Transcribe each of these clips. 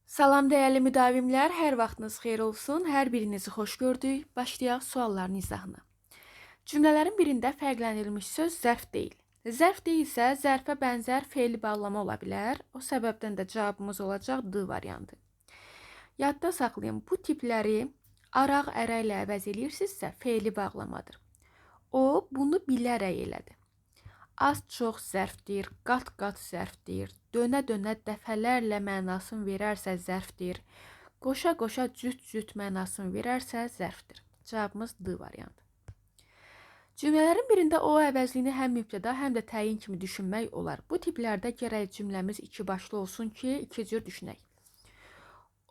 Salam dəyərli müdavimlər, hər vaxtınız xeyir olsun. Hər birinizi xoş gördük. Başlayaq sualların izahına. Cümlələrin birində fərqləndirilmiş söz zərf deyil. Zərf deyilsə, zərfə bənzər fe'li bağlama ola bilər. O səbəbdən də cavabımız olacaq D variantı. Yadda saxlayın, bu tipləri araq ərə ilə əvəz edirsinizsə, fe'li bağlamadır. O, bunu bilərək elədi. Az-çox zərfdir, qat-qat zərfdir, dönə-dönə dəfələrlə mənasını verərsə zərfdir, qoşa-qoşa cüt-cüt mənasını verərsə zərfdir. Cavabımız D variantı. Cümlələrin birində o əvəzliyini həm mübtəda, həm də təyin kimi düşünmək olar. Bu tiplərdə gərək cümləmiz iki başlı olsun ki, iki cür düşünək.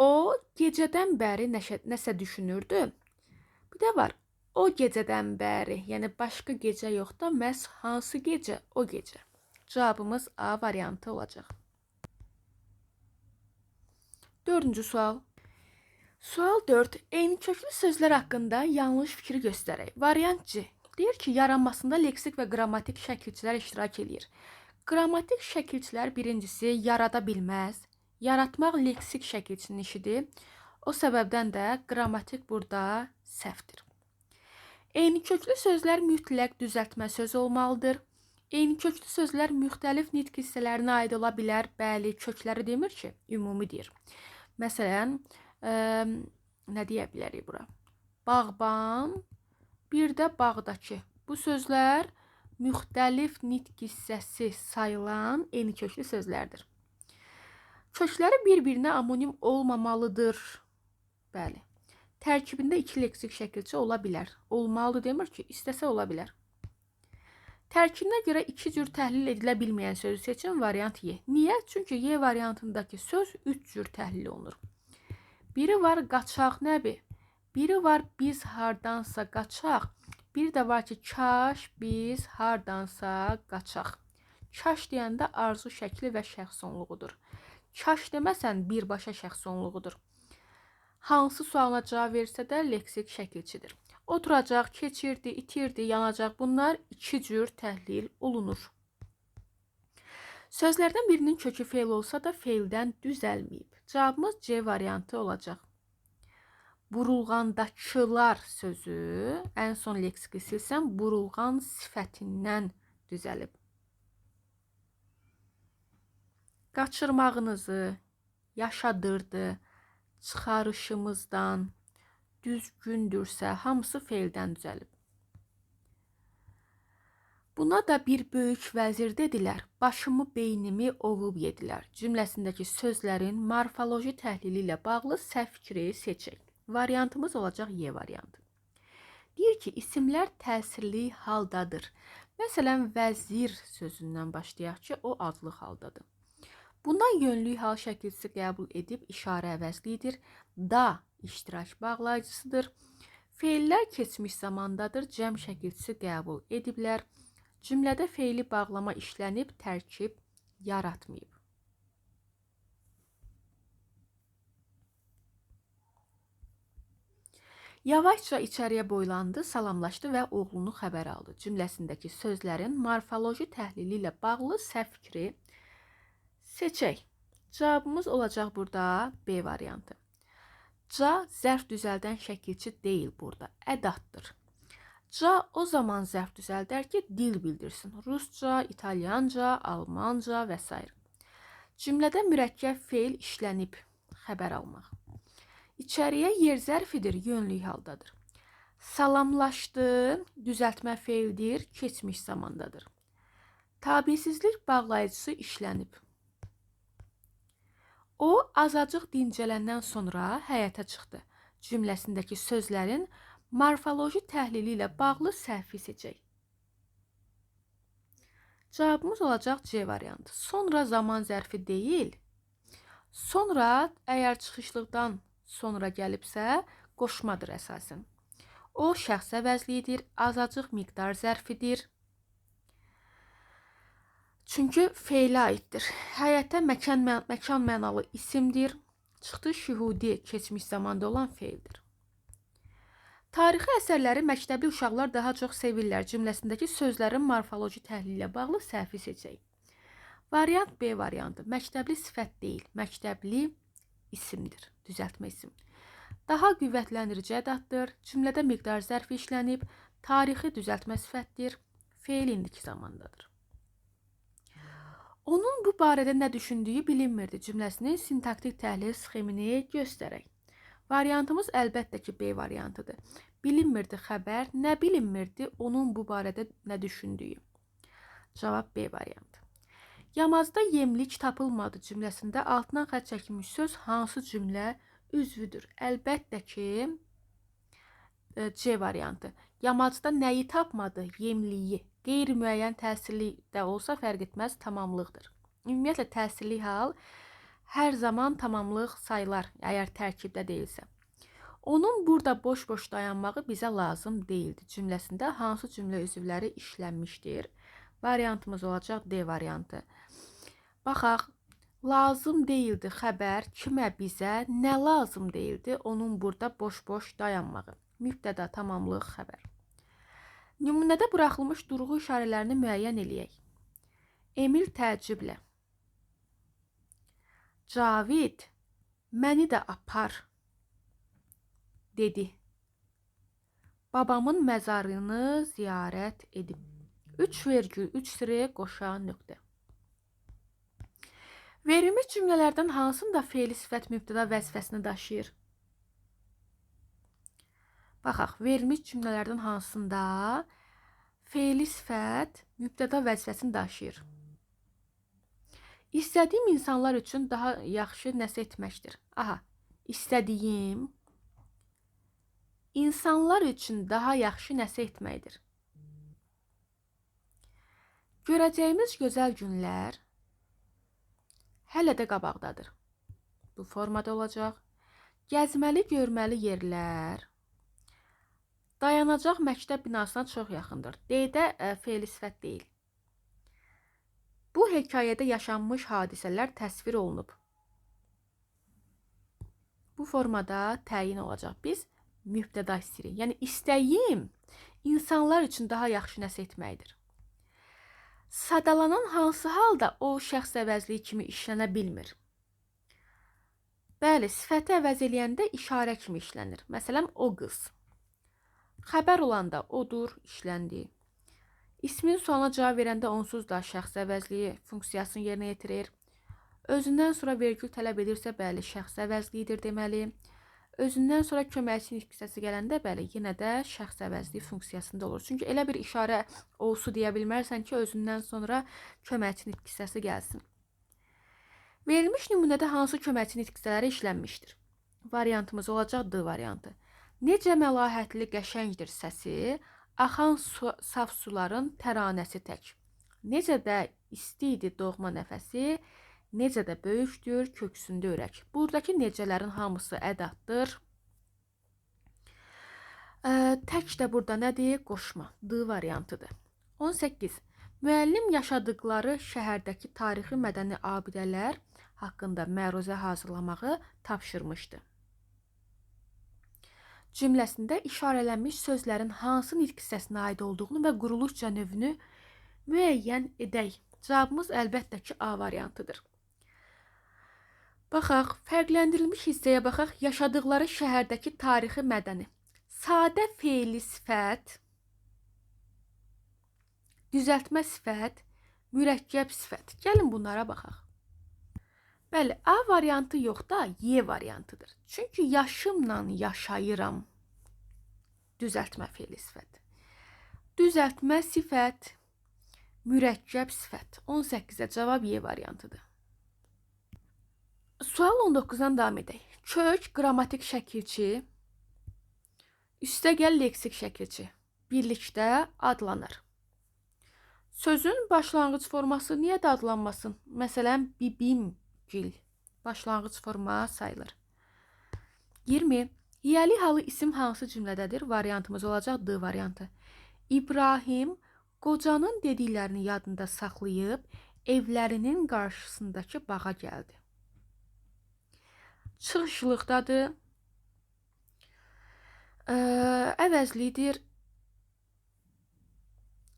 O, gecədən bəri nəsə düşünürdü. Bir də var. O gecədən bəri, yəni başqa gecə yox da, məhz hansı gecə? O gecə. Cavabımız A variantı olacaq. Dördüncü sual. Sual 4. Eyni köklü sözlər haqqında yanlış fikri göstərək. Variant C. Deyir ki, yaranmasında leksik və qrammatik şəkilçilər iştirak edir. Qrammatik şəkilçilər birincisi yarada bilməz. Yaratmaq leksik şəkilçinin işidir. O səbəbdən də qrammatik burada səhvdir. Eyni köklü sözlər mütləq düzəltmə söz olmalıdır. Eyni köklü sözlər müxtəlif nitq hissələrinə aid ola bilər. Bəli, kökləri demir ki, ümumi deyir. Məsələn, nə deyə bilərik bura? Bağban, bir də bağdakı. Bu sözlər müxtəlif nitq hissəsi sayılan eyni köklü sözlərdir. Kökləri bir-birinə anonim olmamalıdır. Bəli. Tərkibində iki leksik şəkilçi ola bilər. Olmalıdır demir ki, istəsə ola bilər. Tərkibinə görə iki cür təhlil edilə bilməyən sözü seçin, variant Y. Niyə? Çünki Y variantındakı söz üç cür təhlil olunur. Biri var qaçaq nəbi, biri var biz hardansa qaçaq, bir də var ki, kaş biz hardansa qaçaq. Kaş deyəndə arzu şəkli və şəxsonluğudur. Kaş deməsən birbaşa şəxsonluğudur. Hansı sualına cavab versə də leksik şəkilçidir. Oturacaq, keçirdi, itirdi, yanacaq. Bunlar iki cür təhlil olunur. Sözlərdən birinin kökü fe'l olsa da fe'ldən düzəlməyib. Cavabımız C variantı olacaq. Burulğandakılar sözü ən son leksiki silsəm, burulğan sifətindən düzəlib. Qaçırmağınızı yaşadırdı. Çıxarışımızdan düzgündürsə, hamısı fe'ldən düzəlib. Buna da bir böyük vəzir dedilər, başımı, beynimi ovub yedilər. Cümləsindəki sözlərin morfoloji təhlili ilə bağlı səhv fikri seçək. Variantımız olacaq Y variantı. Deyir ki, isimlər təsirli haldadır. Məsələn, vəzir sözündən başlayaq ki, o adlı haldadır. Bundan yönlü hal şəkilçisi qəbul edib işarə əvəzlidir. Da iştirak bağlayıcısıdır. Fe'llər keçmiş zamandadır. Cəm şəkilçisi qəbul ediblər. Cümlədə fe'li bağlama işlənib, tərkib yaratmayıb. Yavaşca içəriyə boylandı, salamlaşdı və oğlunu xəbər aldı. Cümləsindəki sözlərin morfoloji təhlili ilə bağlı səhv fikri seçək. Cavabımız olacaq burada B variantı. Ca zərf düzəldən şəkilçi deyil burada, ədatdır. Ca o zaman zərf düzəldər ki, dil bildirsin. Rusca, İtalyanca, Almanca və s. Cümlədə mürəkkəb fe'l işlənib, xəbər almaq. İçəriyə yer zərfidir, yönlü haldadır. Salamlaşdı, düzəltmə fe'ldir, keçmiş zamandadır. Tabisizlik bağlayıcısı işlənib. O, azacıq dincələndən sonra həyətə çıxdı. Cümləsindəki sözlərin morfoloji təhlili ilə bağlı səhvi seçək. Cavabımız olacaq C variantı. Sonra zaman zərfi deyil. Sonra, əgər çıxışlıqdan sonra gəlibsə, qoşmadır əsasən. O, şəxs əvəzlidir, azacıq miqdar zərfidir. Çünki fe'lə aiddir. Həyətə məkan mənalı isimdir. Çıxdı şühudi keçmiş zamanda olan fe'ldir. Tarixi əsərləri məktəbli uşaqlar daha çox sevirlər. Cümləsindəki sözlərin morfoloji təhlili ilə bağlı səhvi seçək. Variant B variantı. Məktəbli sifət deyil, məktəbli isimdir. Düzəltmə isim. Daha qüvvətləndirici ədatdır. Cümlədə miqdar zərfi işlənib. Tarixi düzəltmə sifətdir. Feil indiki zamandadır. Onun bu barədə nə düşündüyü bilinmirdi cümləsinin sintaktik təhlil sxemini göstərək. Variantımız əlbəttə ki, B variantıdır. Bilinmirdi xəbər, nə bilinmirdi onun bu barədə nə düşündüyü. Cavab B variantı. Yamazda yemlik tapılmadı cümləsində altından xətt çəkilmiş söz hansı cümlə üzvüdür? Əlbəttə ki, C variantı. Yamacda nəyi tapmadı? Yemliyi. Qeyri-müəyyən təsirli də olsa fərq etməz, tamamlıqdır. Ümumiyyətlə, təsirli hal hər zaman tamamlıq sayılar, əgər tərkibdə deyilsə. Onun burada boş-boş dayanmağı bizə lazım deyildi cümləsində hansı cümlə üzvləri işlənmişdir? Variantımız olacaq D variantı. Baxaq, lazım deyildi xəbər, kimə, bizə, nə lazım deyildi? Onun burada boş-boş dayanmağı. Mübtəda, tamamlıq, xəbər. Nümunədə buraxılmış durğu işarələrini müəyyən eləyək. Emil təəccüblə. Cavid, məni də apar, dedi. Babamın məzarını ziyarət edib. 3,3 sıra qoşan nöqtə. Verilmiş cümlələrdən hansında feili sifət mübtəda vəzifəsini daşıyır? Baxaq, verilmiş cümlələrdən hansında feili sifət mübtəda vəzifəsini daşıyır? İstədiyim insanlar üçün daha yaxşı nəsə etməkdir. Aha, istədiyim insanlar üçün daha yaxşı nəsə etməkdir. Görəcəyimiz gözəl günlər hələ də qabaqdadır. Bu formada olacaq. Gəzməli, görməli yerlər dayanacaq məktəb binasına çox yaxındır. D-də feili sifət deyil. Bu hekayədə yaşanmış hadisələr təsvir olunub. Bu formada təyin olacaq. Biz mübtəda istəyirik. Yəni, istəyim insanlar üçün daha yaxşı nəsə etməkdir. Sadalanan hansı halda o şəxs əvəzliyi kimi işlənə bilmir? Bəli, sifəti əvəz eləyəndə işarə kimi işlənir. Məsələn, o qız. Xəbər olanda odur, işləndi. İsmin sualına cavab verəndə onsuz da şəxs əvəzliyi funksiyasını yerinə yetirir. Özündən sonra vergül tələb edirsə, bəli, şəxs əvəzliyidir deməli. Özündən sonra köməkçi nitq hissəsi gələndə, bəli, yenə də şəxs əvəzliyi funksiyasında olur. Çünki elə bir işarə olsu deyə bilmərsən ki, özündən sonra köməkçi nitq hissəsi gəlsin. Verilmiş nümunədə hansı köməkçi nitq hissələri işlənmişdir? Variantımız olacaq D variantı. Necə məlahətli qəşəngdir səsi, axan saf suların təranəsi tək. Necə də isti idi doğma nəfəsi, necə də böyükdür köksündə ürək. Buradakı necələrin hamısı ədatdır. Tək də burada nədir? Qoşma. D variantıdır. 18. Müəllim yaşadıkları şəhərdəki tarixi mədəni abidələr haqqında məruzə hazırlamağı tapşırmışdı. Cümləsində işarələnmiş sözlərin hansı nitq hissəsinə aid olduğunu və quruluşca növünü müəyyən edək. Cavabımız əlbəttə ki, A variantıdır. Baxaq, fərqləndirilmiş hissəyə baxaq. Yaşadıkları şəhərdəki tarixi mədəni. Sadə feili sifət, düzəltmə sifət, mürəkkəb sifət. Gəlin bunlara baxaq. Bəli, A variantı yox da Y variantıdır. Çünki yaşımla yaşayıram. Düzəltmə feili sifət. Düzəltmə sifət, mürəkkəb sifət. 18-ə cavab Y variantıdır. Sual 19-dan davam edək. Kök qrammatik şəkilçi, üstəgəl leksik şəkilçi birlikdə adlanır. Sözün başlanğıc forması niyə də adlanmasın? Məsələn, bibimgil başlanğıc forma sayılır. 20. Yiyəli halı isim hansı cümlədədir? Variantımız olacaq D variantı. İbrahim qocanın dediklərini yadında saxlayıb evlərinin qarşısındakı bağa gəldi. Çıxışlıqdadır. Əvəzlidir.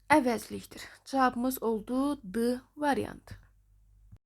Əvəzlikdir. Cavabımız oldu D variantı.